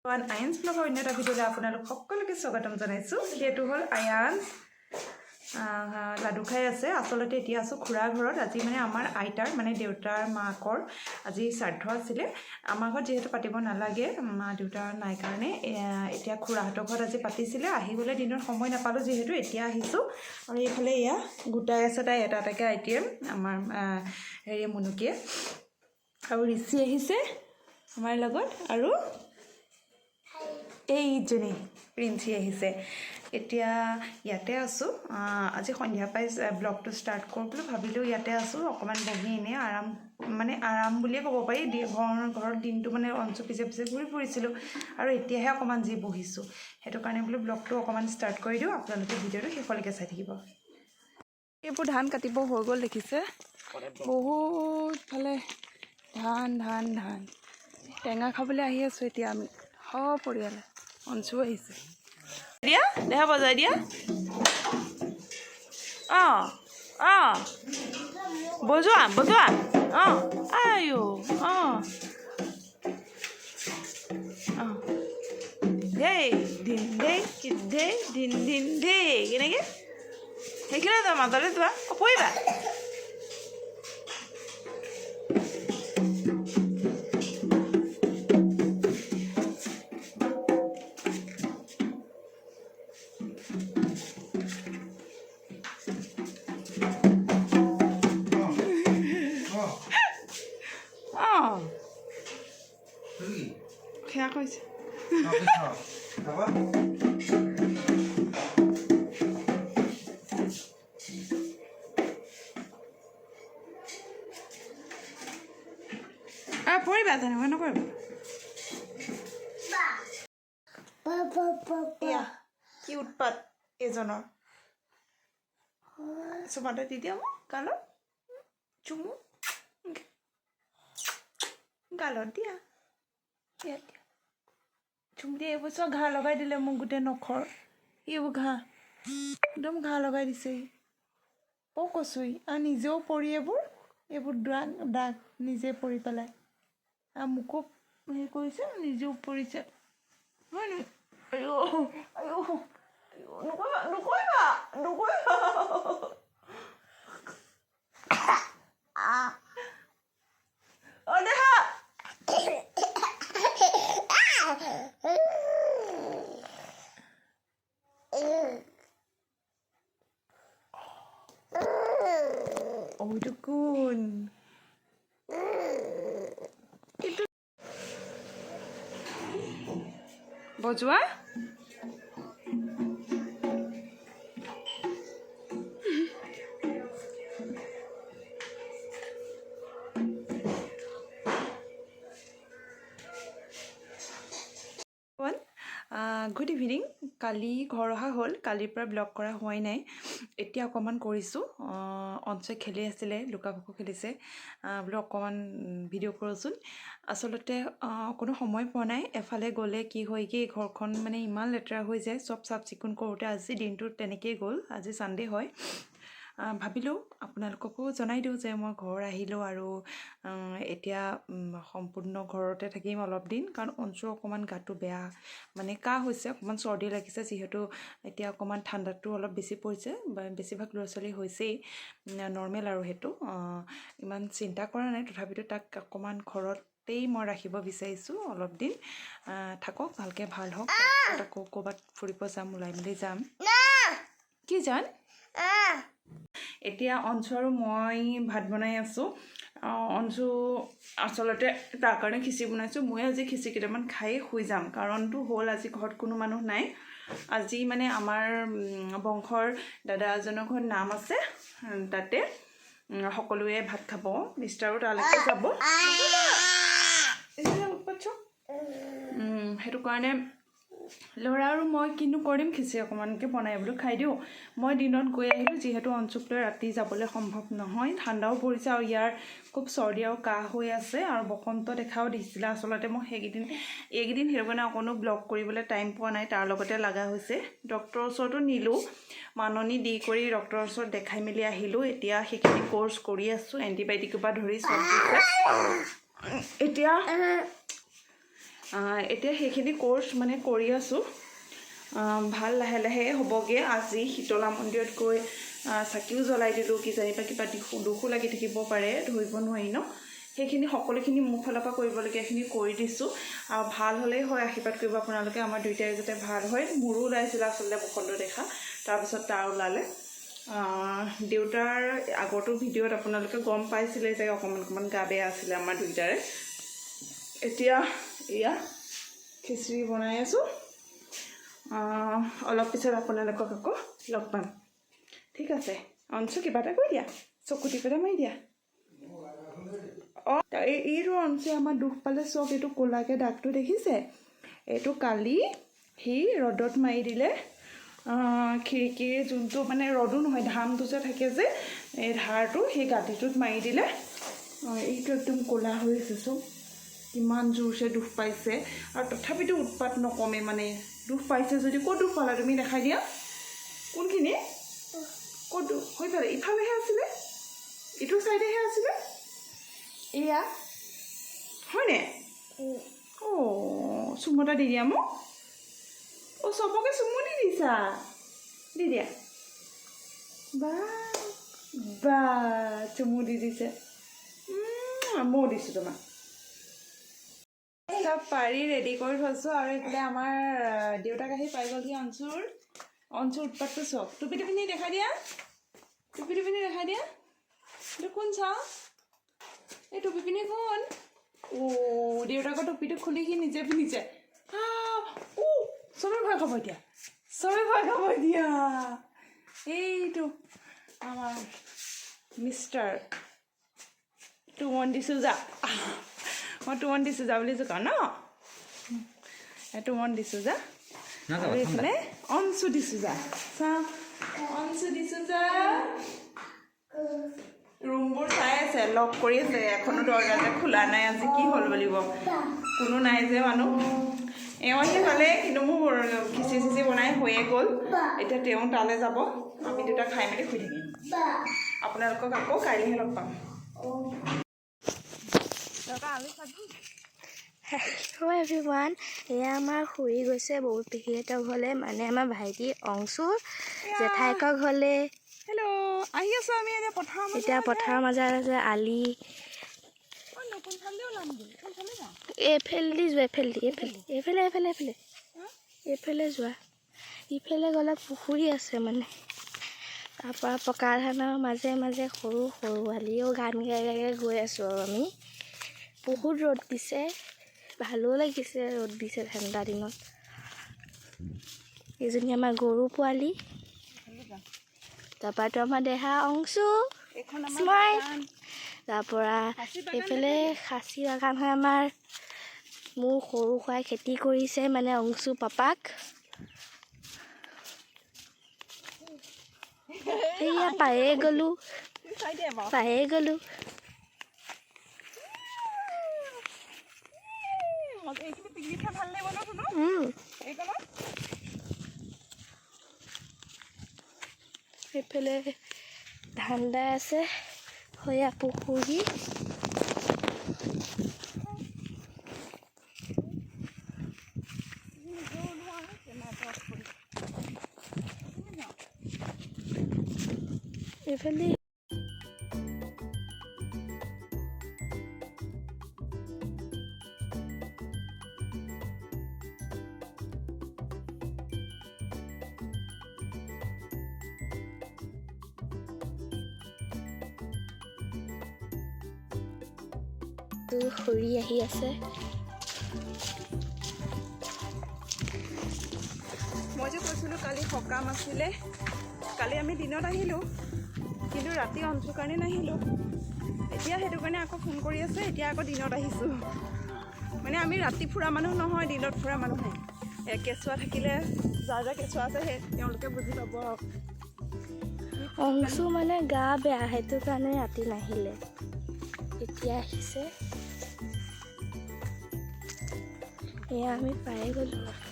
আয়ান্স ব্লগৰ অন্য এটা ভিডিঅ'লৈ আপোনালোক সকলোকে স্বাগতম জনাইছোঁ। সেইটো হ'ল আয়ান্স লাডু খাই আছে। আচলতে এতিয়া আছোঁ খুৰাৰ ঘৰত। আজি মানে আমাৰ আইতাৰ মানে দেউতাৰ মাকৰ আজি শ্ৰাদ্ধ আছিলে। আমাৰ ঘৰত যিহেতু পাতিব নালাগে, মা দেউতাৰ নাই কাৰণে এতিয়া খুৰাহঁতৰ ঘৰত আজি পাতিছিলে। আহিবলৈ দিনত সময় নাপালোঁ যিহেতু এতিয়া আহিছোঁ। আৰু এইফালে এয়া গোটাই আছে তাই এটা এটাকৈ আইটেম আমাৰ মুনুকীয়ে আৰু ঋষি আহিছে আমাৰ লগত আৰু এইজনী প্ৰিন্সি আহিছে। এতিয়া ইয়াতে আছোঁ। আজি সন্ধিয়া পাই ব্লগটো ষ্টাৰ্ট কৰোঁ বুলি ভাবিলোঁ। ইয়াতে আছোঁ অকণমান বহি এনেই আৰাম বুলিয়ে ক'ব পাৰি। ঘৰত দিনটো মানে অঞ্চল পিছে পিছে ঘূৰি ফুৰিছিলোঁ আৰু এতিয়াহে অকণমান যি বহিছোঁ। সেইটো কাৰণে বোলো ব্লগটো অকণমান ষ্টাৰ্ট কৰি দিওঁ। আপোনালোকে ভিডিঅ'টো শেষলৈকে চাই থাকিব। এইবোৰ ধান কাটিব হৈ গ'ল দেখিছে, বহুত ফালে ধান টেঙা খাবলৈ আহি আছোঁ এতিয়া আমি সপৰিয়ালে। অঞ্চু আহিছে দিয়া, দেহা বজাই দিয়া। বজোৱা আয়ো ধেই ধিন ধেই ধেই ধিন ধিন ধেই কেনেকৈ সেইখিনি যোৱা মাজলৈ যোৱা পৰিবা। সেয়া কৈছে পৰিবা, তেনেকুৱা নকৰিবা। কি উৎপাত এজনৰ। চুমাতে দি দিয়া মোক গালত চুমু, গালত দিয়া চুমু দিয়ে। এইবোৰ চব ঘাঁহ লগাই দিলে মোক গোটেই নখৰ। এইবোৰ ঘাঁহ একদম ঘাঁহ লগাই দিছে কৈছোঁহি। আৰু নিজেও পৰি এইবোৰ দাগ নিজে পৰি পেলাই আৰু মোকো হেৰি কৰিছে, নিজেও পৰিছে হয় নি। নকৰিবা দেহা এইটো কোন বজোৱা। Good evening. কালি ঘৰ অহা হ'ল, কালিৰ পৰা ব্লগ কৰা হোৱাই নাই। এতিয়া অকণমান কৰিছোঁ। অঞ্চল খেলি আছিলে, লুকা ভাকু খেলিছে। বোলো অকণমান ভিডিঅ' কৰোঁচোন। আচলতে কোনো সময় পোৱা নাই। এফালে গ'লে কি হয় কি ঘৰখন মানে ইমান লেতেৰা হৈ যায়। চব চাফ চিকুণ কৰোঁতে আজি দিনটো তেনেকেই গ'ল। আজি ছানডে হয়। ভাবিলোঁ আপোনালোককো জনাই দিওঁ যে মই ঘৰ আহিলোঁ আৰু এতিয়া সম্পূৰ্ণ ঘৰতে থাকিম অলপ দিন। কাৰণ অঞ্চুৰ অকণমান গাটো বেয়া, মানে কাহ হৈছে, অকণমান চৰ্দি লাগিছে। যিহেতু এতিয়া অকণমান ঠাণ্ডাটো অলপ বেছি পৰিছে, বেছিভাগ ল'ৰা ছোৱালী হৈছেই, নৰ্মেল আৰু সেইটো ইমান চিন্তা কৰা নাই। তথাপিতো তাক অকণমান ঘৰতেই মই ৰাখিব বিচাৰিছোঁ অলপ দিন। থাকক, ভালকৈ ভাল হওক। আকৌ ক'ৰবাত ফুৰিব যাম, ওলাই মেলি যাম। কি জান এতিয়া অঞ্চু আৰু মই ভাত বনাই আছোঁ। অঞ্চু আচলতে তাৰ কাৰণে খিচিৰি বনাইছোঁ। মই আজি খিচিৰি কেইটামান খাই শুই যাম। কাৰণটো হ'ল আজি ঘৰত কোনো মানুহ নাই। আজি মানে আমাৰ বংশৰ দাদা এজনৰ ঘৰত নাম আছে, তাতে সকলোৱে ভাত খাব। মিষ্টাৰো তালৈকে যাব। সেইটো কাৰণে ল'ৰা আৰু মই কিনো কৰিম, খিচিৰি অকণমানকৈ বনাই বোলো খাই দিওঁ। মই দিনত গৈ আহিলোঁ, যিহেতু অঞ্চুক লৈ ৰাতি যাবলৈ সম্ভৱ নহয়। ঠাণ্ডাও পৰিছে আৰু ইয়াৰ খুব চৰ্দি আৰু কাহ হৈ আছে আৰু বসন্ত দেখাও দিছিলে। আচলতে মই এইকেইদিন সেইটো কাৰণে অকণো ব্লগ কৰিবলৈ টাইম পোৱা নাই। তাৰ লগতে লগা হৈছে। ডক্টৰৰ ওচৰতো নিলোঁ, মাননি দি কৰি ডক্টৰৰ ওচৰত দেখাই মেলি আহিলোঁ। এতিয়া সেইখিনি কোৰ্চ কৰি আছোঁ, এণ্টিবায়'টিকৰ পৰা ধৰি চব দিছে। এতিয়া এতিয়া সেইখিনি কোৰ্চ মানে কৰি আছোঁ ভাল লাহে লাহে হ'বগৈ আজি শীতলা মন্দিৰত গৈ চাকিও জ্বলাই দিলোঁ কিজানিবা কিবা দুখো লাগি থাকিব পাৰে ধৰিব নোৱাৰি ন সেইখিনি সকলোখিনি মোৰ ফালৰ পৰা কৰিবলগীয়াখিনি কৰি দিছোঁ আৰু ভাল হ'লেই হয় আশীৰ্বাদ কৰিব আপোনালোকে আমাৰ দুইটাই যাতে ভাল হয় মোৰো ওলাইছিলে আচলতে বসন্ত দেখা তাৰপিছত তাৰ ওলালে দেউতাৰ আগৰটো ভিডিঅ'ত আপোনালোকে গম পাইছিলে যে অকণমান গা বেয়া আছিলে আমাৰ দুইটাৰে এতিয়া এয়া খিচিৰি বনাই আছোঁ অলপ পিছত আপোনালোকক আকৌ লগ পাম ঠিক আছে অঞ্চু কিবা এটা কৰি দিয়া চকু টিপি মাৰি দিয়া এইটো অঞ্চে আমাৰ দুখ পালে চব এইটো ক'লাকৈ দাগটো দেখিছে এইটো কালি সি ৰ'দত মাৰি দিলে খিৰিকীৰ যোনটো মানে ৰ'দো নহয় ধামটো যে থাকে যে এই ধাৰটো সেই গাঁঠিটোত মাৰি দিলে এইটো একদম ক'লা হৈ আছে চব কিমান জোৰছে দুখ পাইছে আৰু তথাপিতো উৎপাত নকমে মানে দুখ পাইছে যদি ক'ত দুখ পালা তুমি দেখাই দিয়া কোনখিনি ক'ত দুখ হৈ পালে ইফালেহে আছিলে ইটো চাইডেহে আছিলে এয়া হয়নে চুমু এটা দি দিয়া মোক চবকে চুমু দি দিছা দি দিয়া বা চুমু দি দিছে ময়ো দিছোঁ তোমাক চব পাৰি ৰেডি কৰি থৈছোঁ আৰু এইফালে আমাৰ দেউতাক আহি পাই গ'লহি অঞ্চুৰ উৎপাতটো চব টুপি টিপিনি দেখাই দিয়া টুপি টিপিনি দেখাই দিয়া এইটো কোন চাওঁ এই টুপি পিনি কোন দেউতাকৰ টুপিটো খুলি সি নিজে পিন্ধিছে চবে ভয় খাব এতিয়া চবে ভয় খাব এতিয়া এইটো আমাৰ মিষ্টাৰ টুমন দিছোঁ যা মই টুমন দিছোঁ যা বুলি জোকাওঁ ন টুমন দিছোঁ যা আৰু এইফালে অঞ্চু দিছোঁ যা চা অঞ্চু দিছোঁ যা ৰুমবোৰ চাই আছে লক কৰি আছে এখনো দৰজা যে খোলা নাই আজি কি হ'ল বুলিব কোনো নাই যে মানুহ এওঁ আহি পালে কিন্তু মোৰ খিচিৰি চিচি বনাই হৈয়ে গ'ল এতিয়া তেওঁ তালৈ যাব আমি দুটা খাই মেলি শুই থাকিম আপোনালোকক আকৌ কাইলৈহে লগ পাম হেল্ল' এভৰিৱান এয়া আমাৰ খুৰী গৈছে বহুত পেহীহঁতৰ ঘৰলৈ মানে আমাৰ ভাইটি অংশুৰ জেঠাইকৰ ঘৰলৈ হেল্ল' আহি আছোঁ আমি এতিয়া পথাৰৰ মাজত আছে আলি এইফালেদি যোৱা এইফালে এইফালে যোৱা ইফালে গ'লে পুখুৰী আছে মানে তাৰপৰা পকা ধানৰ মাজে মাজে সৰু সৰু আলিও গান গাই গৈ আছোঁ আৰু আমি বহুত ৰ'দ দিছে ভালো লাগিছে ৰ'দ দিছে ঠাণ্ডা দিনত এইজনী আমাৰ গৰু পোৱালি তাৰপৰাতো আমাৰ দেহা অংশু স্মাইল তাৰপৰা এইফালে খাচী বাগান হয় আমাৰ মোৰ সৰু খুৰাই খেতি কৰিছে মানে অংশু পাপাক সেয়া পায়ে গ'লোঁ এইফালে ধান দাই আছে সেয়া পুখুৰী এইফালে খুৰী আহি আছে মই যে কৈছিলোঁ কালি সকাম আছিলে কালি আমি দিনত আহিলোঁ কিন্তু ৰাতি অঞ্চুৰ কাৰণে নাহিলোঁ এতিয়া সেইটো কাৰণে আকৌ ফোন কৰি আছে এতিয়া আকৌ দিনত আহিছোঁ মানে আমি ৰাতি ফুৰা মানুহ নহয় দিনত ফুৰা মানুহে কেঁচুৱা থাকিলে যাৰ যাৰ কেঁচুৱা আছে সেই তেওঁলোকে বুজি পাব অংশু মানে গা বেয়া সেইটো কাৰণে ৰাতি নাহিলে এতিয়া আহিছে এয়া আমি পাই গ'লোঁ